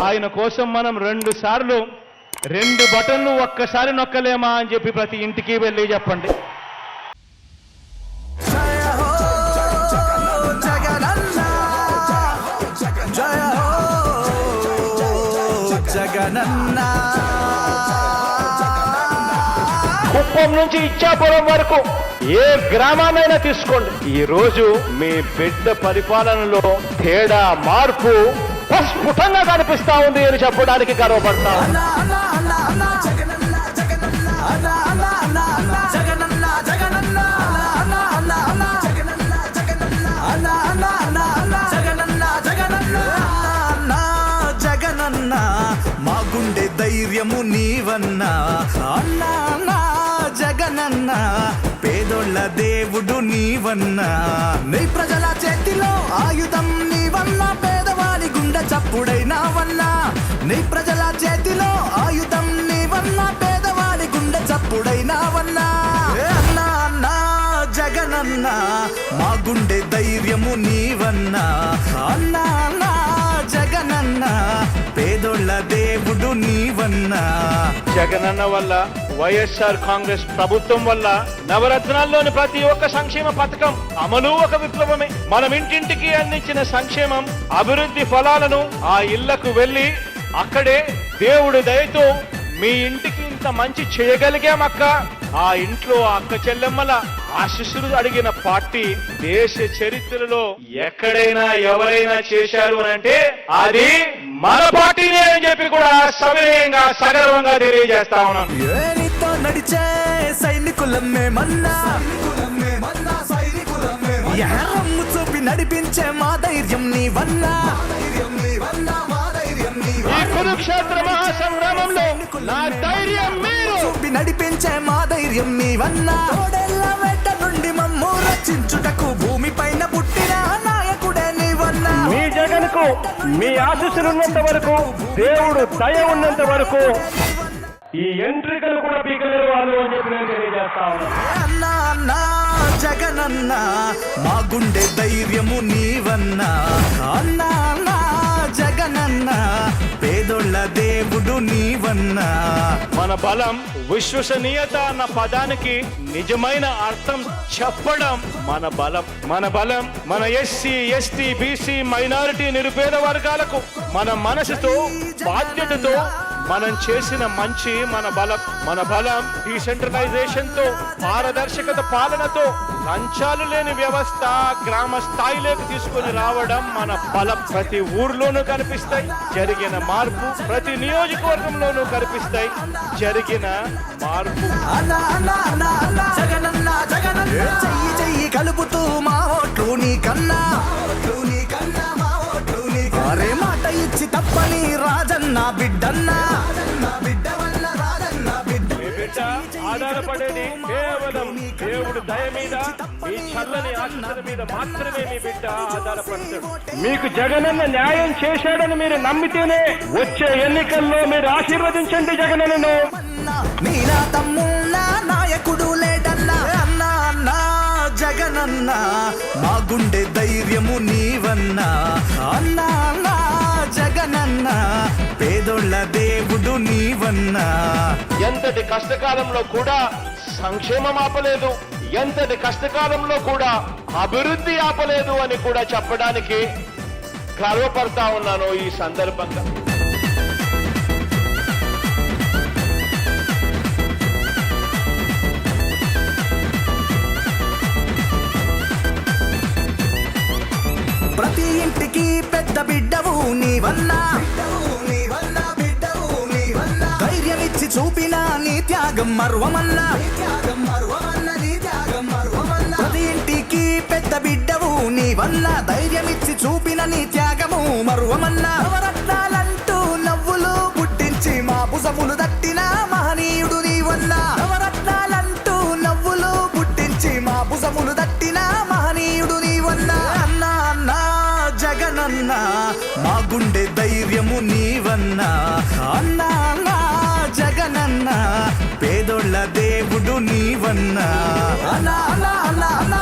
ఆయన కోసం మనం 2 సార్లు 2 బటన్లు ఒక్కసారి నొక్కలేమా అని చెప్పి ప్రతి ఇంటికి వెళ్ళి చెప్పండి. కుప్పం నుంచి ఇచ్చాపురం వరకు ఏ గ్రామాన్నైనా తీసుకోండి, ఈ రోజు మీ బిడ్డ పరిపాలనలో తేడా మార్పు స్ఫుటంగా కనిపిస్తా ఉంది అని చెప్పడానికి గర్వపడతా. జగనన్నా మా గుండె ధైర్యము నీవన్నా, అన్నా అన్నా జగనన్నా పేదోళ్ళ దేవుడు నీవన్నా, నీ ప్రజల చేతిలో ఆయుధం నీవన్నా, పేదవాడి గుండె చప్పుడైనావన్నా, నీ ప్రజల చేతిలో ఆయుధం నీవన్నా, పేదవాడి గుండె చప్పుడైనావన్నా. అన్నా అన్నా జగనన్నా మా గుండె ధైర్యము నీవన్నా, అన్నా అన్నా జగనన్నా పేదోళ్ళ దేవుడు నీవన్నా. జగనన్న వల్ల, వైఎస్ఆర్ కాంగ్రెస్ ప్రభుత్వం వల్ల నవరత్నాల్లోని ప్రతి ఒక్క సంక్షేమ పథకం అమలు ఒక విప్లవమే. మనం ఇంటింటికి అందించిన సంక్షేమం అభివృద్ధి ఫలాలను ఆ ఇళ్లకు వెళ్లి అక్కడే దేవుడి దయతో మీ ఇంటికి ఇంత మంచి చేయగలిగామక్క, ఆ ఇంట్లో అక్క చెల్లెమ్మల ఆశీస్సులు అడిగిన పార్టీ దేశ చరిత్రలో ఎక్కడైనా ఎవరైనా చేశారు అని అంటే అది మన పార్టీనే అని చెప్పి కూడా సవినయంగా సగర్వంగా తెలియజేస్తా ఉన్నాం. ఏనితో నడిచే సైనికులమ్మే మన్నా, ఎర్రమ్ము చూపి నడిపించే మా ధైర్యం నీవన్నా, ఈ కురుక్షేత్ర మహాసంగ్రామంలో నా ధైర్యం మీరు చూపి నడిపించే మా ధైర్యం నీవన్నా, వెంట నుండి మమ్ము రక్షించుటకు భూమి పైన పుట్టిన నాయకుడే నీవన్నా. మీ జగన్కు మీ ఆశీస్సులు ఉన్నంత వరకు, దేవుడు దయ ఉన్నంత వరకు ఈ ఎంట్రికలు కూడా పీకలేరు వాళ్ళు అని చెప్పి నేను తెలియజేస్తా ఉన్నాను. అన్నా అన్నా జగనన్నా మా గుండె ధైర్యము నీవన్నా, అన్నా అన్నా జగనన్నా పేదోళ్ళ దేవుడు నీవన్నా. మన బలం విశ్వసనీయత అన్న పదానికి నిజమైన అర్థం చెప్పడం మన బలం. మన బలం మన ఎస్సీ, ఎస్టీ, బీసీ, మైనారిటీ, నిరుపేద వర్గాలకు మన మనసుతో, బాధ్యతతో మనం చేసిన మంచి మన బలం. మన బలం డీసెంట్రలైజేషన్ తో, పారదర్శకత పాలనతో, లంచాలు లేని వ్యవస్థ గ్రామ స్థాయిలోకి తీసుకొని రావడం మన బలం. ప్రతి ఊర్లోనూ కనిపిస్తాయి జరిగిన మార్పు, ప్రతి నియోజకవర్గంలోనూ కనిపిస్తాయి జరిగిన మార్పు. చెయ్యి చెయ్యి కలుపుతూ మా ఓట్లు నీ కన్నా, అరే మాట ఇచ్చి తప్పని రాజన్న బిడ్డన్నా, ఆధారపడేది కేవలం దేవుడు దయ మీద, మీ చల్లని ఆశీస్సుల మీద మాత్రమే మీ బిడ్డ ఆధారపడతాడు. మీకు జగనన్న న్యాయం చేశాడని మీరు నమ్మితేనే వచ్చే ఎన్నికల్లో మీరు ఆశీర్వదించండి జగనన్నను. నీలా తమ్మున్నా నాయకుడు లేడన్నా, అన్నా అన్నా జగనన్నా మా గుండె ధైర్యము నీవన్నా, అన్నా అన్నా జగనన్నా పేదోళ్ళ దేవుడు నీవన్నా. ఎంతటి కష్టకాలంలో కూడా సంక్షేమం ఆపలేదు, ఎంతటి కష్టకాలంలో కూడా అభివృద్ధి ఆపలేదు అని కూడా చెప్పడానికి గర్వపడతా ఉన్నాను ఈ సందర్భంగా. ప్రతి ఇంటికి పెద్ద బిడ్డవు నీవన్నా, ధైర్యమిచ్చి చూపిన నీ త్యాగం మర్వమన్నా, ప్రతి ఇంటికి పెద్ద బిడ్డవు నీవన్నా, ధైర్యమిచ్చి చూపిన నీ త్యాగము మర్వమన్నా. నవరత్నాలంటూ నవ్వులు పుట్టించి మా భుజములు దట్టిన మహనీయుడు నీవన్నా, నవరత్నాలంటూ నవ్వులు పుట్టించి మా భుజములు దట్టిన మహనీయుడు నీవన్నా. అన్నా అన్నా జగనన్నా మా గుండె ధైర్యము నీవన్నా, అన్నా అన్నా జగనన్నా పేదోళ్ళ దేవుడు నీవన్నా, అన్నా అన్నా అన్నా అన్నా